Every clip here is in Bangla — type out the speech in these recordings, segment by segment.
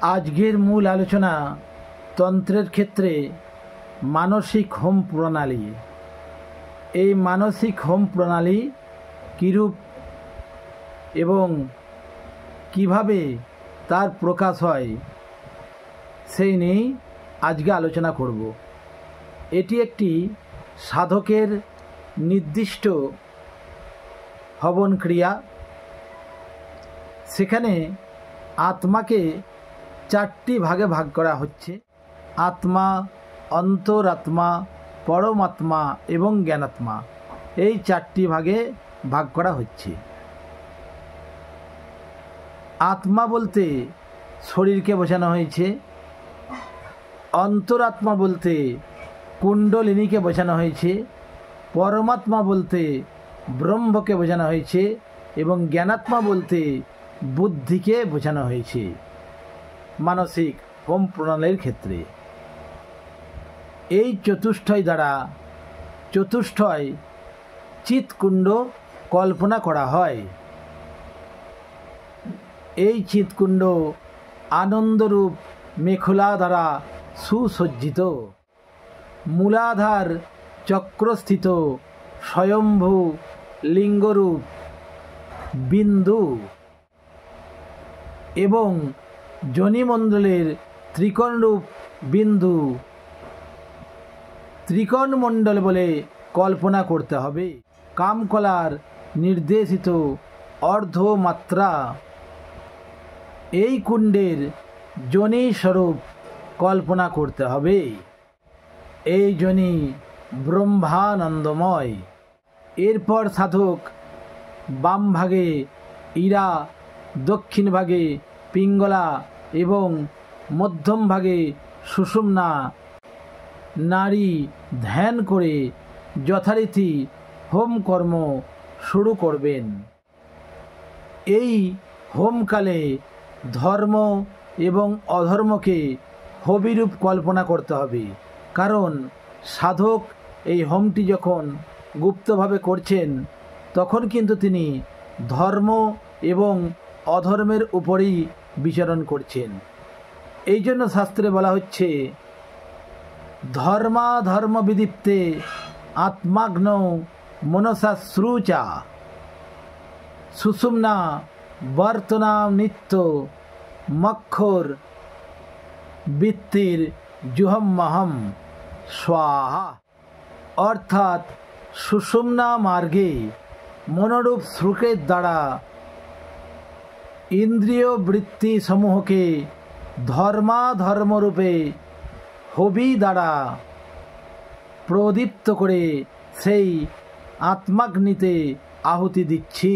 আজকের মূল আলোচনা তন্ত্রের ক্ষেত্রে মানসিক হোম প্রণালী। এই মানসিক হোম প্রণালী কীরূপ এবং কিভাবে তার প্রকাশ হয় সেই নিয়েই আজকে আলোচনা করব। এটি একটি সাধকের নির্দিষ্ট হবন ক্রিয়া। সেখানে আত্মাকে 4টি ভাগে ভাগ করা হচ্ছে: আত্মা, অন্তরাত্মা, পরমাত্মা এবং জ্ঞানাত্মা। এই 4টি ভাগে ভাগ করা হচ্ছে। আত্মা বলতে শরীরকে বোঝানো হয়েছে, অন্তরাত্মা বলতে কুণ্ডলিনীকে বোঝানো হয়েছে, পরমাত্মা বলতে ব্রহ্মকে বোঝানো হয়েছে এবং জ্ঞানাত্মা বলতে বুদ্ধিকে বোঝানো হয়েছে মানসিক হোম প্রণালীর ক্ষেত্রে। এই চতুষ্টয় দ্বারা চতুষ্টয় চিৎকুণ্ড কল্পনা করা হয়। এই চিৎকুণ্ড আনন্দরূপ মেখলা দ্বারা সুসজ্জিত, মূলাধার চক্রস্থিত স্বয়ম্ভু লিঙ্গরূপ বিন্দু এবং যোনিমণ্ডলের ত্রিকোণরূপ বিন্দু ত্রিকোণমণ্ডল বলে কল্পনা করতে হবে। কামকলার নির্দেশিত অর্ধমাত্রা এই কুণ্ডের যোনি স্বরূপ কল্পনা করতে হবে। এই যোনি ব্রহ্মানন্দময়। এরপর সাধক বাম ভাগে ইরা, দক্ষিণ ভাগে পিঙ্গলা এবং মধ্যম ভাগে সুষুম্না নাড়ি ধ্যান করে যথারীতি হোম কর্ম শুরু করবেন। এই হোমকালে ধর্ম এবং অধর্মকে হবিরূপ কল্পনা করতে হবে, কারণ সাধক এই হোমটি যখন গুপ্তভাবে করছেন তখন কিন্তু তিনি ধর্ম এবং অধর্মের উপরেই বিচরণ করছেন। এই জন্য শাস্ত্রে বলা হচ্ছে, ধর্মাধর্ম বিদীপ্তে আত্মাগ্ন মনসা শ্রুচা সুষুম্না বর্তনাম নিত্য মক্ষর বৃত্তির জুহম্মহম স্বাহা। অর্থাৎ সুষুম্না মার্গে মনোরূপ শ্রুকের দ্বারা ইন্দ্রিয় বৃত্তি সমূহকে ধর্মাধর্মরূপে হবি দ্বারা প্রদীপ্ত করে সেই আত্মাগ্নিতে আহুতি দিচ্ছি।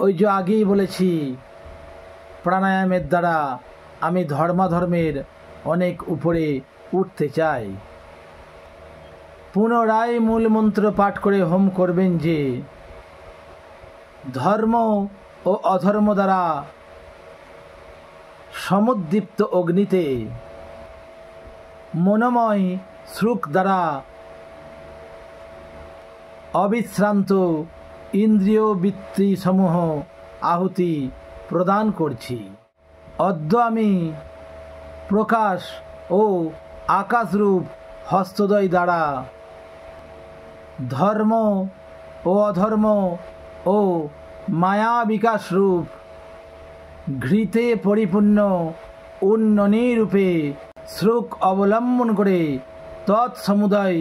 ওই যে আগেই বলেছি, প্রাণায়ামের দ্বারা আমি ধর্মাধর্মের অনেক উপরে উঠতে চাই। পুনরায় মূল মন্ত্র পাঠ করে হোম করবেন যে ধর্ম ও অধর্ম দ্বারা সমুদ্দীপ্ত অগ্নিতে মনোময় শ্রুক দ্বারা অবিশ্রান্ত ইন্দ্রিয় বৃত্তি সমূহ আহুতি প্রদান করছি। অদ্য আমি প্রকাশ ও আকাশরূপ হস্তদ্বয় দ্বারা ধর্ম ও অধর্ম ও মায়া বিকাশ রূপ ঘৃতে পরিপূর্ণ উন্ননী রূপে শ্রুক অবলম্বন করে তৎসমুদয়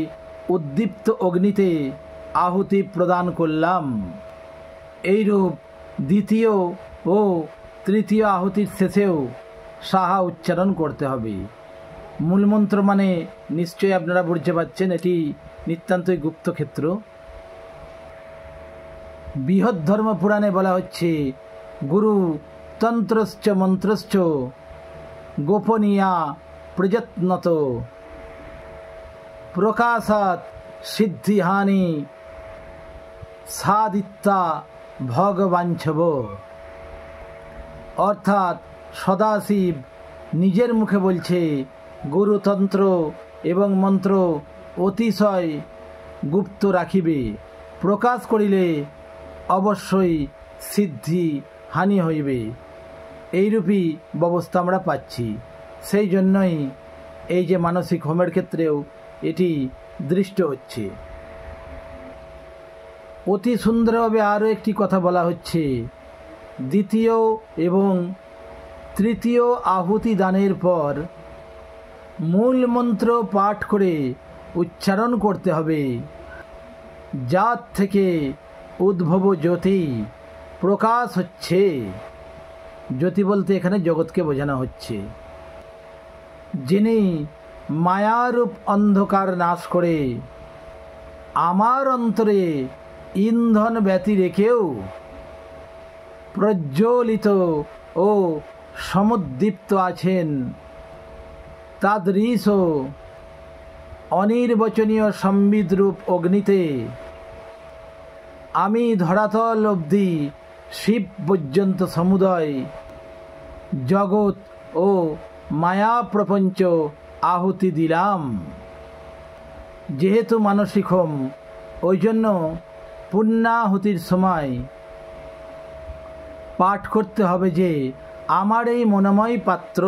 উদ্দীপ্ত অগ্নিতে আহুতি প্রদান করলাম। এইরূপ দ্বিতীয় ও তৃতীয় আহুতির শেষেও সাহা উচ্চারণ করতে হবে। মূলমন্ত্র মানে নিশ্চয়ই আপনারা বুঝতে পারছেন, এটি নিতান্তই গুপ্তক্ষেত্র। বৃহৎ ধর্ম পুরাণে বলা হচ্ছে, গুরু তন্ত্রশ্চ মন্ত্রশ্চ গোপনীয়া প্রযত্নত প্রকাশাৎ সিদ্ধিহানি সাদিত্তা ভগবাঞ্ছব। অর্থাৎ সদাশিব নিজের মুখে বলছে, গুরুতন্ত্র এবং মন্ত্র অতিশয় গুপ্ত রাখিবে, প্রকাশ করিলে অবশ্যই সিদ্ধি হানি হইবে। এইরূপই ব্যবস্থা আমরা পাচ্ছি। সেই জন্যই এই যে মানসিক হোমের ক্ষেত্রেও এটি দৃষ্ট হচ্ছে। অতি সুন্দরভাবে আরও একটি কথা বলা হচ্ছে, দ্বিতীয় এবং তৃতীয় আহুতি দানের পর মূল মন্ত্র পাঠ করে উচ্চারণ করতে হবে, যার থেকে উদ্ভব জ্যোতি প্রকাশ হচ্ছে। জ্যোতি বলতে এখানে জগৎকে বোঝানো হচ্ছে, যিনি মায়ারূপ অন্ধকার নাশ করে আমার অন্তরে ইন্ধন ব্যতি রেখেও প্রজ্বলিত ও সমুদ্দীপ্ত আছেন। তাদৃশ অনির্বচনীয় সম্বিদরূপ অগ্নিতে আমি ধরাতল অবধি শিব পর্যন্ত সমুদয় জগৎ ও মায়া প্রপঞ্চ আহুতি দিলাম। যেহেতু মানসিক হোম, ওই জন্য পুণ্যাহুতির সময় পাঠ করতে হবে যে আমার এই মনোময় পাত্র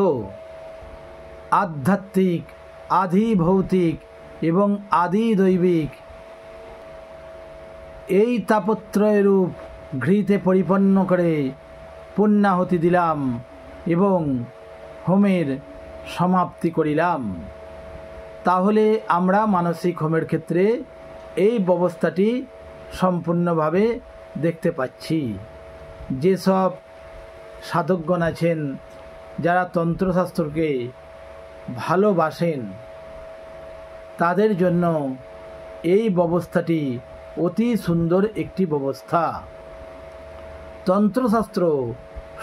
আধ্যাত্মিক, আধি ভৌতিক এবং আদি দৈবিক এই তাপত্রয় রূপ ঘৃতে পরিপন্ন করে পুণ্যাহুতি দিলাম এবং হোমের সমাপ্তি করিলাম। তাহলে আমরা মানসিক হোমের ক্ষেত্রে এই ব্যবস্থাটি সম্পূর্ণভাবে দেখতে পাচ্ছি। যেসব সাধকগণ আছেন যারা তন্ত্রশাস্ত্রকে ভালোবাসেন, তাদের জন্য এই ব্যবস্থাটি অতি সুন্দর একটি ব্যবস্থা। তন্ত্রশাস্ত্র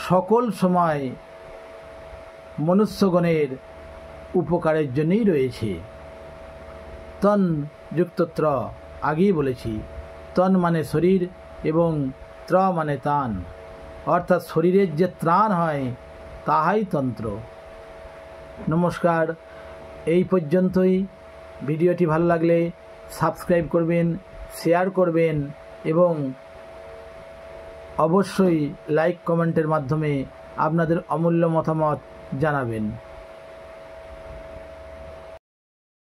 সকল সময় মনুষ্যগণের উপকারের জন্যই রয়েছে। তন যুক্ত ত্র, আগেই বলেছি, তন মানে শরীর এবং ত্র মানে তান, অর্থাৎ শরীরের যে ত্রাণ হয় তাহাই তন্ত্র। নমস্কার, এই পর্যন্তই। ভিডিওটি ভালো লাগলে সাবস্ক্রাইব করবেন, শেয়ার করবেন এবং অবশ্যই লাইক কমেন্টের মাধ্যমে আপনাদের অমূল্য মতামত জানাবেন।